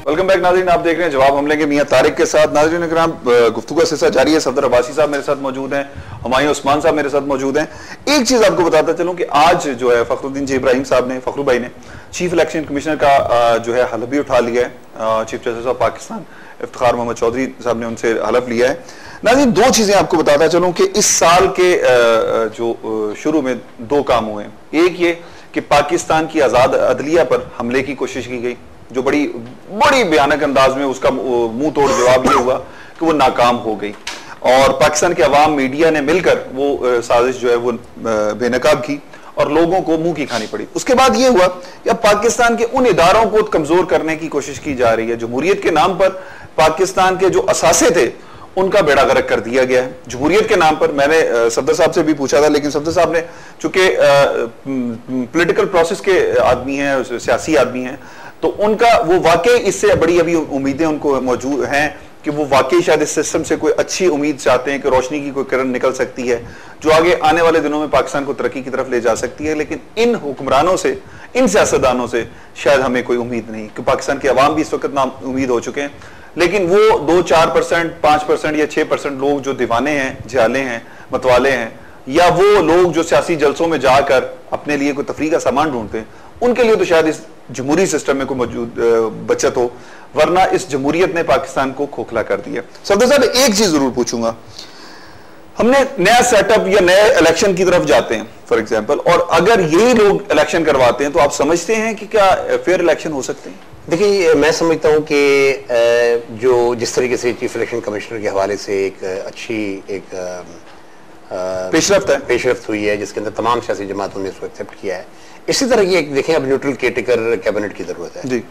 Welcome back नाज़रीन, आप देख रहे हैं जवाब हमले के मियां तारिक के साथ। नाज़रीन इकराम, गुफ्तगू का सिलसिला जारी है। सफदर अब्बासी साहब मेरे साथ मौजूद हैं, हुमायूं उस्मान साहब मेरे साथ मौजूद हैं। एक चीज आपको बताता चलूं कि आज जो है फखरुद्दीन जी इब्राहिम साहब ने, फखरू भाई ने चीफ इलेक्शन कमिश्नर का जो है हलफ भी उठा लिया है। Chief justice of Pakistan Iftikhar Mohammad Chaudhry साहब ने उनसे हलफ लिया है। नाज़रीन, दो चीजें आपको बताता चलूं कि इस साल के जो शुरू में दो काम हुए। एक ये कि पाकिस्तान की आजाद अदलिया पर हमले की कोशिश की गई, जो बड़ी भयानक अंदाज में उसका मुंह तोड़ जवाब ये हुआ कि वो नाकाम हो गई और पाकिस्तान के अवाम मीडिया ने मिलकर वो साजिश जो है वो बेनकाब की और लोगों को मुंह की खानी पड़ी। उसके बाद ये हुआ कि अब पाकिस्तान के उन इदारों को कमजोर करने की कोशिश की जा रही है। जमहूरियत के नाम पर पाकिस्तान के जो असासे थे उनका बेड़ा गर्क कर दिया गया है। जमहूरियत के नाम पर मैंने सफदर साहब से भी पूछा था, लेकिन सफदर साहब ने चूंकि पॉलिटिकल प्रोसेस के आदमी हैं, सियासी आदमी हैं, तो उनका वो वाकई इससे बड़ी अभी उम्मीदें उनको मौजूद हैं कि वो वाकई शायद इस सिस्टम से कोई अच्छी उम्मीद चाहते हैं कि रोशनी की कोई किरण निकल सकती है जो आगे आने वाले दिनों में पाकिस्तान को तरक्की की तरफ ले जा सकती है। लेकिन इन हुक्मरानों से, इन सियासतदानों से शायद हमें कोई उम्मीद नहीं, कि पाकिस्तान के अवाम भी इस वक्त ना उम्मीद हो चुके हैं। लेकिन वो 2-4%, 5% या 6% लोग जो दीवाने हैं, जियाले हैं, मतवाले हैं, या वो लोग जो सियासी जलसों में जाकर अपने लिए कोई तफरीह का सामान ढूंढते हैं, उनके लिए तो शायद इस जमहूरी सिस्टम में कोई मौजूद बचत हो, वरना इस जमहूरियत ने पाकिस्तान को खोखला कर दिया। सफदर साहब, एक चीज जरूर पूछूंगा, हमने नया सेटअप या नए इलेक्शन की तरफ जाते हैं फॉर एग्जांपल, और अगर यही लोग इलेक्शन करवाते हैं तो आप समझते हैं कि क्या फेयर इलेक्शन हो सकते हैं? देखिए, मैं समझता हूं कि जो जिस तरीके से चीफ इलेक्शन कमिश्नर के हवाले से एक अच्छी पेशरफ्त हुई है, जिसके अंदर तमाम सियासी जमातों ने इसको एक्सेप्ट किया है, इसी तरह की एक देखें अब न्यूट्रल केयरटेकर कैबिनेट की जरूरत है जी,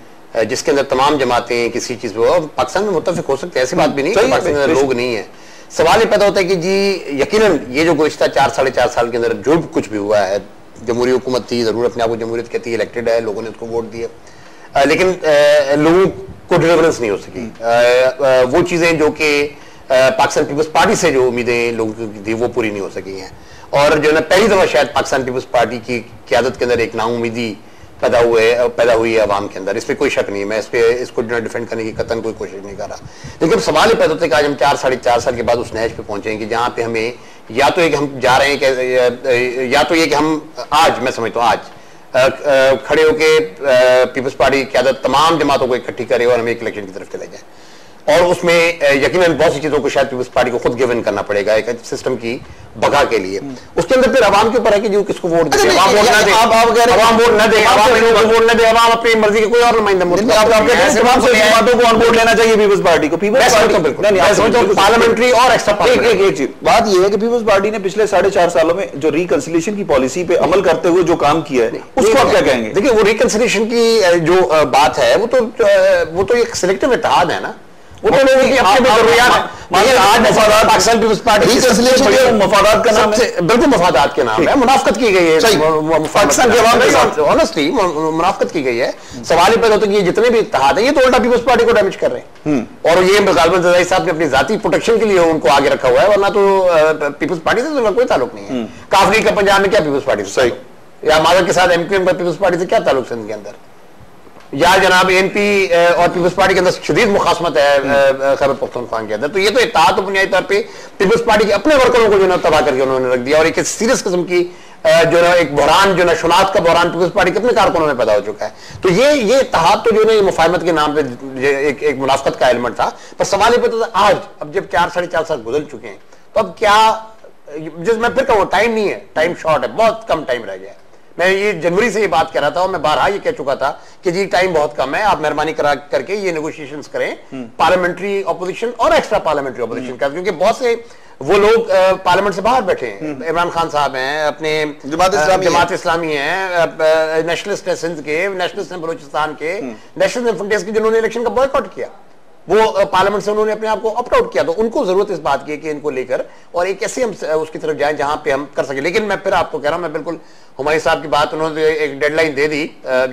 जिसके अंदर तमाम जमातें किसी चीज पे पाकिस्तान में मुत्तफिक हो सकते हैं, ऐसी बात भी नहीं, पाकिस्तान में लोग नहीं है। सवाल ये पैदा होता है कि जी यकीनन ये जो गुज़िश्ता 4-4.5 साल के अंदर जो कुछ भी हुआ है, जमहूरी हुकूमत थी, जरूर अपने आप को जमहूरियत कहती है, इलेक्टेड है, लोगों ने उसको वोट दिया, लेकिन लोगों को डिलीवरेंस नहीं हो सकी। वो चीजें जो कि पाकिस्तान पीपल्स पार्टी से जो उम्मीदें लोगों की थी वो पूरी नहीं हो सकी हैं, और जो है पहली दफा शायद पाकिस्तान पीपल्स पार्टी की क़यादत के अंदर एक नाउम्मीदी पैदा हुई है अवाम के अंदर। इस पर कोई शक नहीं, मैं इसको डिफेंड करने की कतन कोई कोशिश नहीं कर रहा, लेकिन सवाल ही पैदा होता है कि आज हम 4-4.5 साल के बाद उस नहज पे पहुंचे कि जहां पे हमें या तो एक हम जा रहे हैं कि या तो ये कि हम आज, मैं समझता हूँ आज खड़े होकर पीपल्स पार्टी की क़यादत तमाम जमातों को इकट्ठी करे और हमें एक इलेक्शन की तरफ चले जाए, और उसमें यकीनन बहुत सी चीजों को शायद पीपल्स पार्टी को खुद गिवन करना पड़ेगा एक सिस्टम की बगा के लिए। उसके अंदर फिर अवाम के ऊपर है कि जो किसको वोट दे, अवाम वोट न दे, अवाम वोट न दे, अवाम अपनी मर्जी के कोई और नुमाइंदा को ऑन बोर्ड लेना चाहिए पीपल्स पार्टी को। पार्लियामेंट्री और एक्स्ट्रा एक चीज बात यह है कि पीपल्स पार्टी ने पिछले 4.5 सालों में जो रिकंसिलिएशन की पॉलिसी पे अमल करते हुए जो काम किया है, उसको आप क्या कहेंगे? देखिए, वो रिकंसिलिएशन की जो बात है वो तो एक सिलेक्टिव इत्तेहाद है ना, वो तो लोगों की अपने जरूरियात, आज मफादात पाकिस्तान पीपल्स पार्टी मफादात का नाम है, बिल्कुल मफादात के नाम है, मुनाफकत की गई है पाकिस्तान के अवाम के साथ, ऑनेस्टली मुनाफकत की गई है। सवाल ही पैदा होता है कि ये जितने भी इत्तेहाद है ये तो उल्टा पीपल्स पार्टी को डैमेज कर रहे हैं, और ये गालिबन जरदारी साहब ने अपनी जाती प्रोटेक्शन के लिए उनको आगे रखा हुआ है, वरना तो पीपल्स पार्टी से तो कोई ताल्लुक नहीं है। काफरी का पंजाब में क्या पीपल्स पार्टी से, या मादक के साथ एमक्यूएम का पीपल्स पार्टी से क्या ताल्लुक है इनके अंदर, या जनाब एनपी और पीपल्स पार्टी के अंदर शदीद मुखासमत है खैबर पख्तूनख्वा के अंदर, तो ये तो इत्तेहाद तो बुनियादी तौर पे पीपल्स पार्टी के अपने वर्करों को जो है तबाह करके उन्होंने रख दिया, और एक सीरियस किस्म की जो है एक बहरान, जो है शुनाख्त का बहरान पीपल्स पार्टी के अपने कारकुनों में पैदा हो चुका है। तो ये इत्तेहाद तो जो है मुफाहमत के नाम पे एक मुनाफकत का एलिमेंट था, पर सवाल ये पैदा होता है आज, अब जब 4-4.5 साल गुजर चुके हैं, तो अब क्या, जिस मैं फिर कहूँ टाइम नहीं है, टाइम शॉर्ट है, बहुत कम टाइम रह गया है। मैं ये जनवरी से ये बात कर रहा था और मैं बारहा ये कह चुका था कि जी टाइम बहुत कम है, आप मेहरबानी करा करके ये नेगोशिएशंस करें पार्लियामेंट्री ऑपोजिशन और एक्स्ट्रा पार्लियामेंट्री ऑपोजिशन का, क्योंकि बहुत से वो लोग पार्लियामेंट से बाहर बैठे हैं। इमरान खान साहब हैं, अपने जमात इस्लामी हैं, नेशनलिस्ट हैं सिंध के, नेशनलिस्ट हैं बलूचिस्तान के, नेशनलिस्ट हैं फ्रंटियर्स के, जिन्होंने इलेक्शन का बॉयकॉट किया, वो पार्लियामेंट से उन्होंने अपने आप को ऑप्ट आउट किया, तो उनको जरूरत इस बात की है कि इनको लेकर और एक ऐसे हम उसकी तरफ जाएं जहां पे हम कर सके। लेकिन मैं फिर आपको कह रहा हूं, मैं बिल्कुल हुमायूं साहब की बात, उन्होंने एक डेडलाइन दे दी,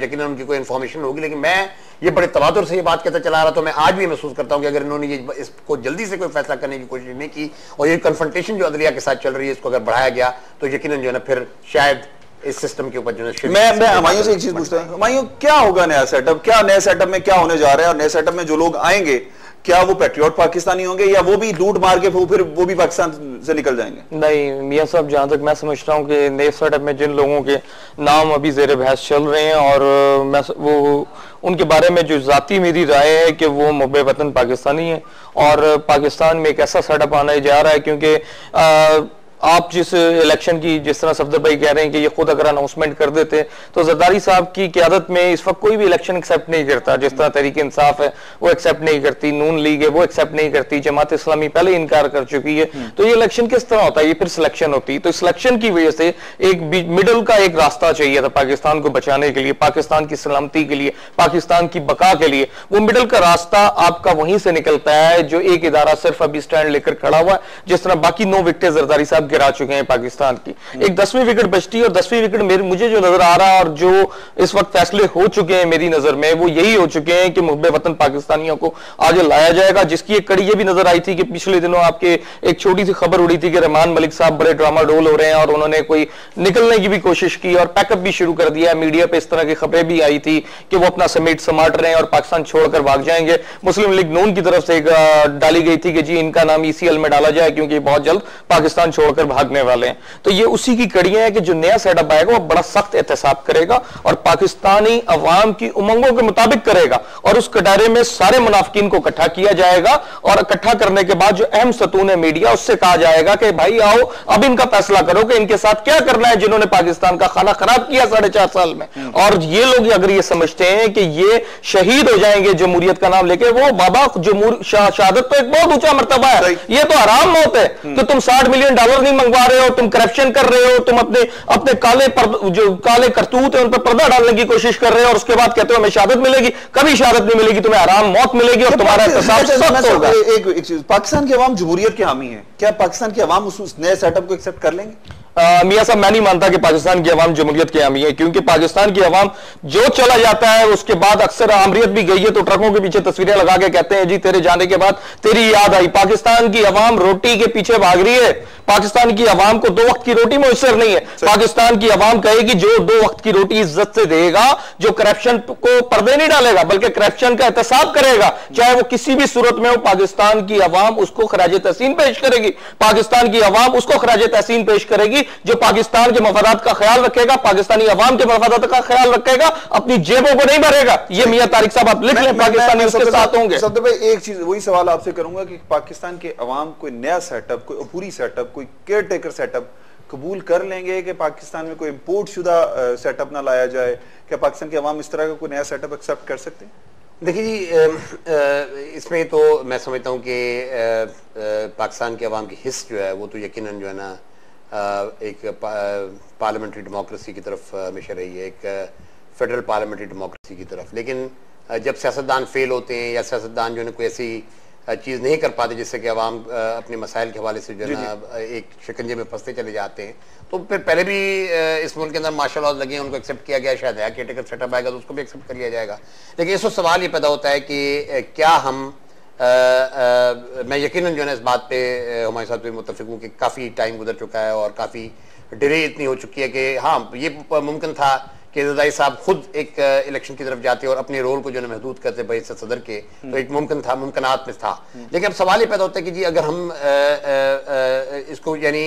यकीनन उनकी कोई इन्फॉर्मेशन होगी, लेकिन मैं ये बड़े तवातुर से ये बात कहता चला रहा, तो मैं आज भी महसूस करता हूं कि अगर इन्होंने ये इसको जल्दी से कोई फैसला करने की कोशिश नहीं की और ये कन्फ्रंटेशन जो अदलिया के साथ चल रही है इसको अगर बढ़ाया गया तो यकीनन जो है ना फिर शायद इस सिस्टम के ऊपर जो है। मैं हुमायूं से एक चीज पूछता हूं, हुमायूं क्या होगा नया सेटअप, क्या नए सेटअप में क्या होने जा रहा है, और नए सेटअप में जो लोग आएंगे क्या वो पैट्रियट पाकिस्तानी होंगे या वो भी लूट मार के फिर वो भी पाकिस्तान से निकल जाएंगे? नहीं मियां साहब, जहां तक मैं समझता हूं कि नए सेटअप में जिन लोगों के नाम अभी जेर बहस चल रहे हैं और मैं वो उनके बारे में जो जाती मेरी राय है कि वो मुहब्बे वतन पाकिस्तानी है और पाकिस्तान में एक ऐसा सेटअप आने जा रहा है, क्योंकि आप जिस इलेक्शन की जिस तरह सफदर भाई कह रहे हैं कि ये खुद अगर अनाउंसमेंट कर देते तो जरदारी साहब की क़यादत में इस वक्त कोई भी इलेक्शन एक्सेप्ट नहीं करता। जिस तरह तहरीक इंसाफ है वो एक्सेप्ट नहीं करती, नून लीग है वो एक्सेप्ट नहीं करती, जमात इस्लामी पहले इनकार कर चुकी है, तो ये इलेक्शन किस तरह होता है? ये फिर सिलेक्शन होती है। तो सिलेक्शन की वजह से एक मिडल का एक रास्ता चाहिए था पाकिस्तान को बचाने के लिए, पाकिस्तान की सलामती के लिए, पाकिस्तान की बका के लिए। वो मिडल का रास्ता आपका वहीं से निकलता है जो एक इदारा सिर्फ अभी स्टैंड लेकर खड़ा हुआ है। जिस तरह बाकी 9 विकेटें जरदारी साहब गिरा चुके हैं पाकिस्तान की, एक 10वीं विकेट बचती है और 10वीं विकेट मुझे जो नजर आ रहा है और जो इस वक्त फैसले हो चुके हैं मेरी नजर में वो यही हो चुके हैं कि मुहब्बे वतन पाकिस्तानियों को आगे लाया जाएगा, जिसकी एक कड़ी ये भी नजर आई थी कि पिछले दिनों आपके एक छोटी सी खबर उड़ी थी कि रहमान मलिक साहब बड़े ड्रामा डोल हो रहे हैं और उन्होंने कोई निकलने की भी कोशिश की और पैकअप भी शुरू कर दिया। मीडिया पे इस तरह की खबरें भी आई थी कि वो अपना समेट समाट रहे हैं और पाकिस्तान छोड़कर भाग जाएंगे। मुस्लिम लीग नून की तरफ से डाली गई थी कि जी इनका नाम ECL में डाला जाए क्योंकि बहुत जल्द पाकिस्तान छोड़कर भागने वाले हैं। तो ये उसी की कड़ियां हैं कि जो नया सेटअप आएगा वो बड़ा सख्त एहतसाब करेगा और पाकिस्तानी अवाम की उमंगों के मुताबिक करेगा और उस कटारे में सारे मुनाफिकीन को इकट्ठा किया जाएगा और इकट्ठा करने के बाद जो अहम सतून है मीडिया उससे कहा जाएगा कि भाई आओ अब इनका फैसला करो कि इनके साथ क्या करना है जिन्होंने पाकिस्तान का खाना खराब किया 4.5 साल में। और ये लोग अगर ये समझते हैं कि ये शहीद हो जाएंगे जमहूरियत का नाम लेके, वो बाबा शहादत तो एक बहुत ऊंचा मर्तबा है, ये तो हराम मौत है कि तुम $60 मिलियन नहीं मंगवा रहे हो, तुम करप्शन कर रहे हो, तुम अपने जो काले करतूत है उन पर पर्दा डालने की कोशिश कर रहे हो और उसके बाद कहते हो हमें शहादत मिलेगी। कभी शहादत नहीं मिलेगी, तुम्हें हराम मौत मिलेगी और तुम्हारा एहतसाब सख्त होगा। एक चीज, पाकिस्तान की आवाम जमहूरियत के हामी है, क्या पाकिस्तान की आवाम उस नए सेटअप को एक्सेप्ट कर लेंगे? मियां साहब, मैं नहीं मानता कि पाकिस्तान की अवाम जमहूरियत की हामी है, क्योंकि पाकिस्तान की अवाम जो चला जाता है उसके बाद अक्सर आमरीत भी गई है तो ट्रकों के पीछे तस्वीरें लगा के कहते हैं जी तेरे जाने के बाद तेरी याद आई। पाकिस्तान की अवाम रोटी के पीछे भाग रही है, पाकिस्तान की अवाम को 2 वक्त की रोटी मुयसर नहीं है। पाकिस्तान की अवाम कहेगी जो 2 वक्त की रोटी इज्जत से देगा, जो करप्शन को पर्दे नहीं डालेगा बल्कि करप्शन का एहतसाब करेगा, चाहे वो किसी भी सूरत में हो, पाकिस्तान की अवाम उसको खराज तहसीन पेश करेगी। पाकिस्तान की अवाम उसको खराज तहसीन पेश करेगी जो पाकिस्तान के मफादात का ख्याल रखेगा, पाकिस्तानी अवाम के मफादात का ख्याल रखेगा, अपनी जेबों को नहीं भरेगा। ये मियां तारिक साहब आप लिख लें, पाकिस्तानी उसके साथ होंगे। सफदर भाई, एक चीज वही सवाल आपसे करूंगा कि पाकिस्तान के अवाम कोई नया सेटअप, कोई पूरी सेटअप, कोई केयर टेकर सेटअप कबूल कर लेंगे कि पाकिस्तान में कोई इंपोर्ट शुदा सेटअप ना लाया जाए? क्या पाकिस्तान के अवाम इस तरह का कोई नया सेटअप एक्सेप्ट कर सकते हैं? देखिए जी, इसमें तो मैं समझता हूँ कि पाकिस्तान के अवाम की हिस्स जो है वो तो यकीनन जो है ना एक पार्लियामेंट्री डेमोक्रेसी की तरफ हमेशा रही है, एक फेडरल पार्लियामेंट्री डेमोक्रेसी की तरफ। लेकिन जब सियासतदान फेल होते हैं या सियासतदान जो है कोई ऐसी चीज़ नहीं कर पाते जिससे कि अवाम अपने मसाइल के हवाले से जो है ना एक शिकंजे में फंसते चले जाते हैं, तो फिर पहले भी इस मुल्क के अंदर मार्शल लॉज लगे हैं, उनको एक्सेप्ट किया गया, शायद केयरटेकर सेटअप आएगा तो उसको भी एक्सेप्ट कर लिया जाएगा। लेकिन इस वक्त सवाल ये पैदा होता है कि क्या हम मैं यकीनन जो है इस बात पे हुमायूं साहब से मुत्तफिक हूँ कि काफ़ी टाइम गुजर चुका है और काफ़ी डिले इतनी हो चुकी है कि हाँ ये मुमकिन था कि जरदारी साहब खुद एक इलेक्शन की तरफ जाते और अपने रोल को जो है महदूद करते बहैसियत सदर के, तो एक मुमकिन था, मुमकिनात में था। लेकिन अब सवाल ये पैदा होता है कि जी अगर हम इसको यानी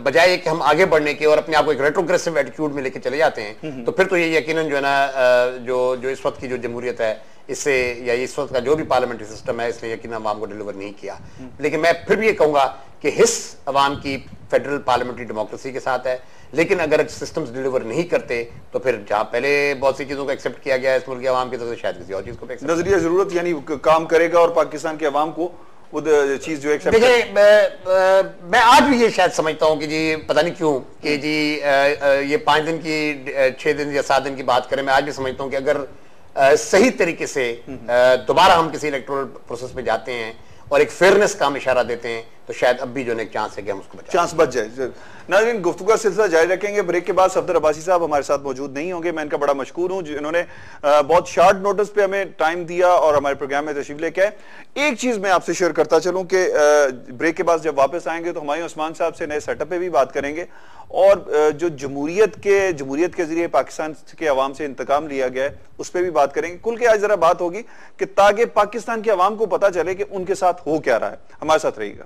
बजाय कि हम आगे बढ़ने के और अपने आप को एक रेट्रोग्रेसिव एटीट्यूड में लेके चले जाते हैं, तो फिर तो ये यकीनन जो है ना जो इस वक्त की जो जमहूरियत है इससे या इस वक्त का जो भी पार्लियामेंट्री सिस्टम है इसने यकीन अवाम को डिलीवर नहीं किया। लेकिन मैं फिर भी ये कहूंगा कि हिस्स अवाम की फेडरल पार्लियामेंट्री डेमोक्रेसी के साथ है, लेकिन अगर सिस्टम्स डिलीवर नहीं करते तो फिर जहां पहले बहुत सी चीजों को एक्सेप्ट किया गया इस मुल्क की अवाम की तरफ से शायद किसी और चीज को नजरिया जरूरत यानी काम करेगा और पाकिस्तान के अवाम को वो चीज जो एक्सेप्ट। देखिए मैं आज भी ये शायद समझता हूं कि जी पता नहीं क्यों कि जी ये 5 दिन की 6 दिन या 7 दिन की बात करें, मैं आज भी समझता हूं कि अगर सही तरीके से दोबारा हम किसी इलेक्टोरल प्रोसेस में जाते हैं और एक फेयरनेस का हम इशारा देते हैं, तो शायद अब भी जो एक चांस है कि हम उसको चांस बच जाए। नाज़रीन, गुफ्तगू का सिलसिला जारी रखेंगे। ब्रेक के बाद सफदर अब्बासी साहब हमारे साथ मौजूद नहीं होंगे। मैं इनका बड़ा मशकूर हूं जिन्होंने बहुत शॉर्ट नोटिस पे हमें टाइम दिया और हमारे प्रोग्राम में तशरीफ लेके आए। एक चीज मैं आपसे शेयर करता चलूं कि ब्रेक के बाद जब वापस आएंगे तो हुमायूं उस्मान साहब से नए सेटअप पे भी बात करेंगे और जो जमहूरियत के जरिए पाकिस्तान के अवाम से इंतकाम लिया गया है उस पर भी बात करेंगे। कुल के आज जरा बात होगी कि ताकि पाकिस्तान के अवाम को पता चले कि उनके साथ हो क्या रहा है। हमारे साथ रहिएगा।